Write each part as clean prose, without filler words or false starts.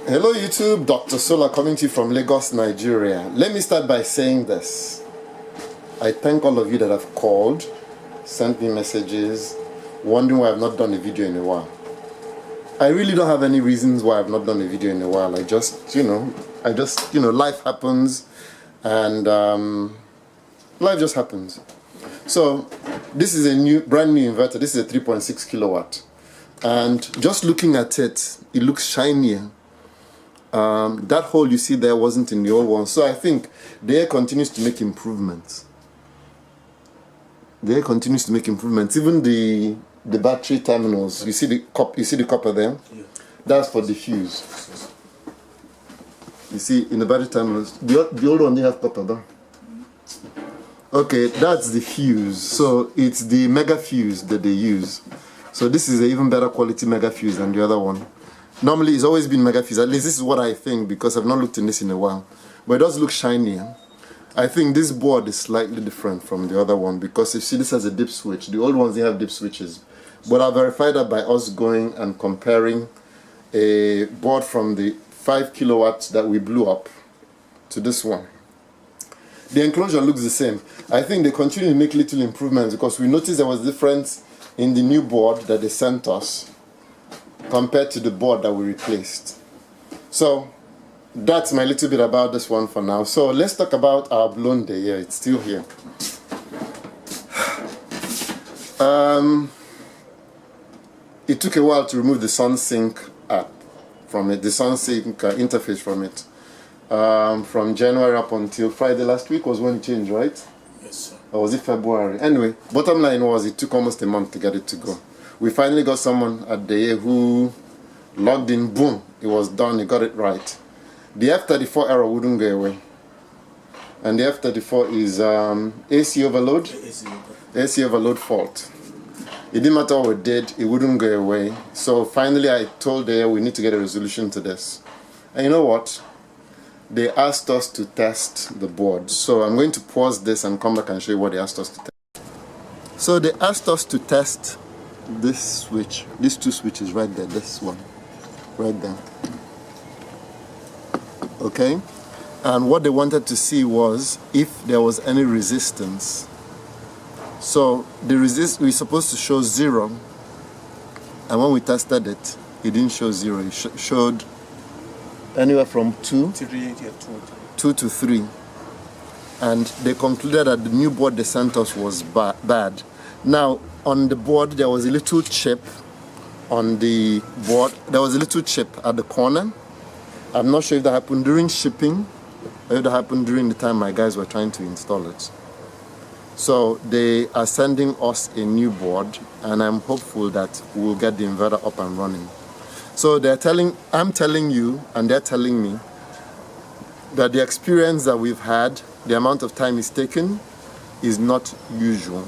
Hello YouTube, Dr. Sola coming to you from Lagos, Nigeria. Let me start by saying this. I thank all of you that have called, sent me messages, wondering why I've not done a video in a while. I really don't have any reasons why I've not done a video in a while. Life happens and life just happens. So this is a brand new inverter. This is a 3.6 kilowatt. And just looking at it, it looks shinier. That hole you see there wasn't in the old one. So I think Deye continues to make improvements. Deye continues to make improvements. Even the battery terminals, you see the copper there? Yeah. That's for the fuse. You see in the battery terminals, the old one they have copper there. Okay, that's the fuse. So it's the mega fuse that they use. So this is an even better quality mega fuse than the other one. Normally it's always been mega fuse. At least this is what I think, because I've not looked in this in a while. But it does look shinier. I think this board is slightly different from the other one, because you see this has a dip switch. The old ones they have dip switches. But I verified that by us going and comparing a board from the 5 kilowatts that we blew up to this one. The enclosure looks the same. I think they continue to make little improvements, because we noticed there was a difference in the new board that they sent us compared to the board that we replaced. So that's my little bit about this one for now. So let's talk about our blown Deye. Yeah, it's still here. It took a while to remove the SunSync app from it, the SunSync interface from it. From January up until Friday last week was when it changed, right? Yes, sir. Or was it February? Anyway, bottom line was it took almost a month to get it to go. We finally got someone at Deye who logged in, boom, it was done, he got it right. The F34 error wouldn't go away. And the F34 is AC overload? AC overload fault. It didn't matter what we did, it wouldn't go away. So finally I told Deye we need to get a resolution to this. And you know what? They asked us to test the board. So I'm going to pause this and come back and show you what they asked us to test. So they asked us to test this switch, these two switches right there, this one, right there. Okay? And what they wanted to see was if there was any resistance. So the we're supposed to show 0, and when we tested it, it didn't show 0. It showed anywhere from 2 to 3. And they concluded that the new board they sent us was bad. Now, on the board, there was a little chip on the board. There was a little chip at the corner. I'm not sure if that happened during shipping or if that happened during the time my guys were trying to install it. So they are sending us a new board, and I'm hopeful that we'll get the inverter up and running. So I'm telling you, and they're telling me, that the experience that we've had, the amount of time it's taken, is not usual.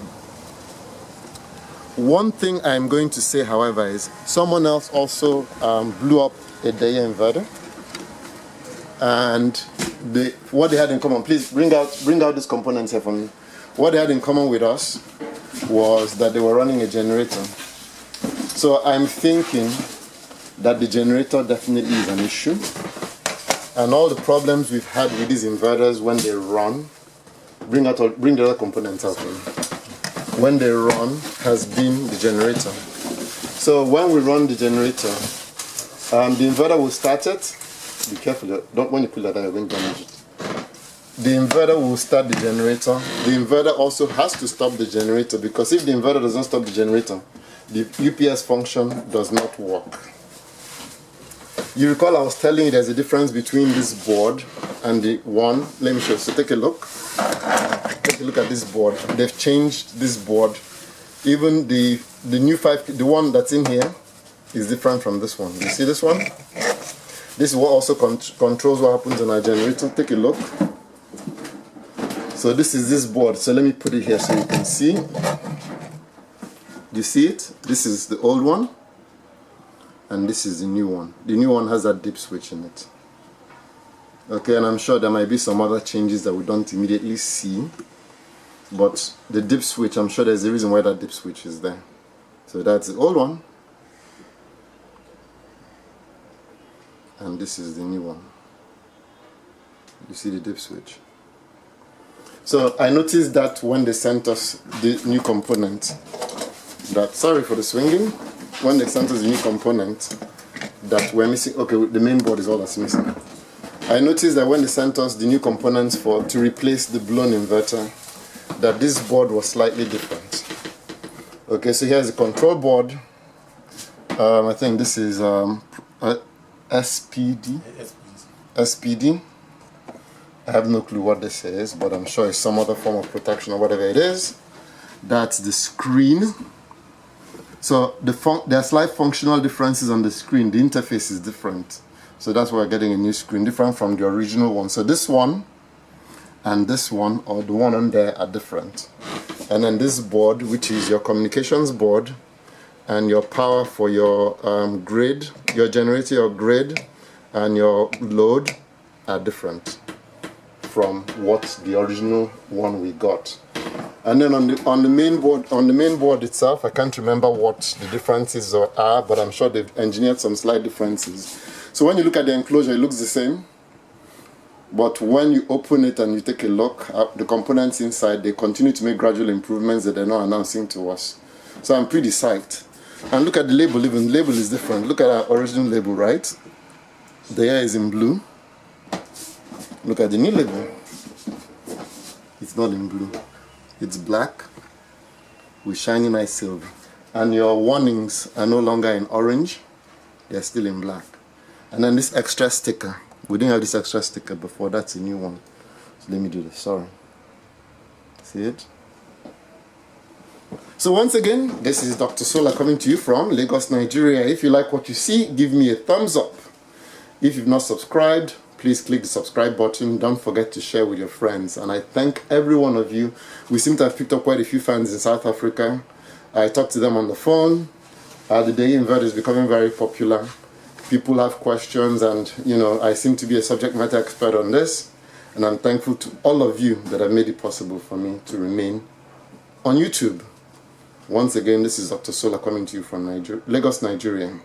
One thing I'm going to say, however, is someone else also blew up a Deye inverter, and what they had in common, please bring out these components here for me. What they had in common with us was that they were running a generator. So I'm thinking that the generator definitely is an issue, and all the problems we've had with these inverters when they run, bring the other components out for me. When they run has been the generator. So when we run the generator, the inverter will start it. Be careful, when you pull that out, you're going to damage it. The inverter will start the generator. The inverter also has to stop the generator, because if the inverter doesn't stop the generator, the UPS function does not work. You recall I was telling you there's a difference between this board and the one. Let me show you. So take a look. Take a look at this board. They've changed this board. Even the new the one that's in here is different from this one. You see this one? This is what also controls what happens on our generator. Take a look. So this is this board. So let me put it here so you can see. Do you see it? This is the old one, and this is the new one. The new one has that dip switch in it. Okay, and I'm sure there might be some other changes that we don't immediately see, but the dip switch, I'm sure there's a reason why that dip switch is there. So that's the old one, and this is the new one. You see the dip switch. So I noticed that when they sent us the new component, that, sorry for the swinging, when they sent us the new component that we're missing, okay, the main board is all that's missing. I noticed that when they sent us the new components to replace the blown inverter, that this board was slightly different. Okay, so here's the control board. I think this is SPD. SPD. I have no clue what this is, but I'm sure it's some other form of protection or whatever it is. That's the screen. So there are slight functional differences on the screen. The interface is different. So that's why we're getting a new screen, different from the original one. So this one and this one, or the one on there, are different. And then this board, which is your communications board, and your power for your grid, your generator, your grid, and your load are different from what the original one we got. And then on the main board itself, I can't remember what the differences are, but I'm sure they've engineered some slight differences. So when you look at the enclosure, it looks the same, but when you open it and you take a look at the components inside, they continue to make gradual improvements that they're not announcing to us. So I'm pretty psyched. And look at the label. Even the label is different. Look at our original label, right? The air is in blue. Look at the new label. It's not in blue. It's black with shiny nice silver. And your warnings are no longer in orange. They're still in black. And then this extra sticker. We didn't have this extra sticker before. That's a new one. So let me do this. Sorry. See it? So once again, this is Dr. Solar coming to you from Lagos, Nigeria. If you like what you see, give me a thumbs up. If you've not subscribed, please click the subscribe button. Don't forget to share with your friends. And I thank every one of you. We seem to have picked up quite a few fans in South Africa. I talked to them on the phone. The Deye Inverter is becoming very popular. People have questions, and I seem to be a subject matter expert on this. And I'm thankful to all of you that have made it possible for me to remain on YouTube. Once again, this is Dr. Solar coming to you from Lagos, Nigeria.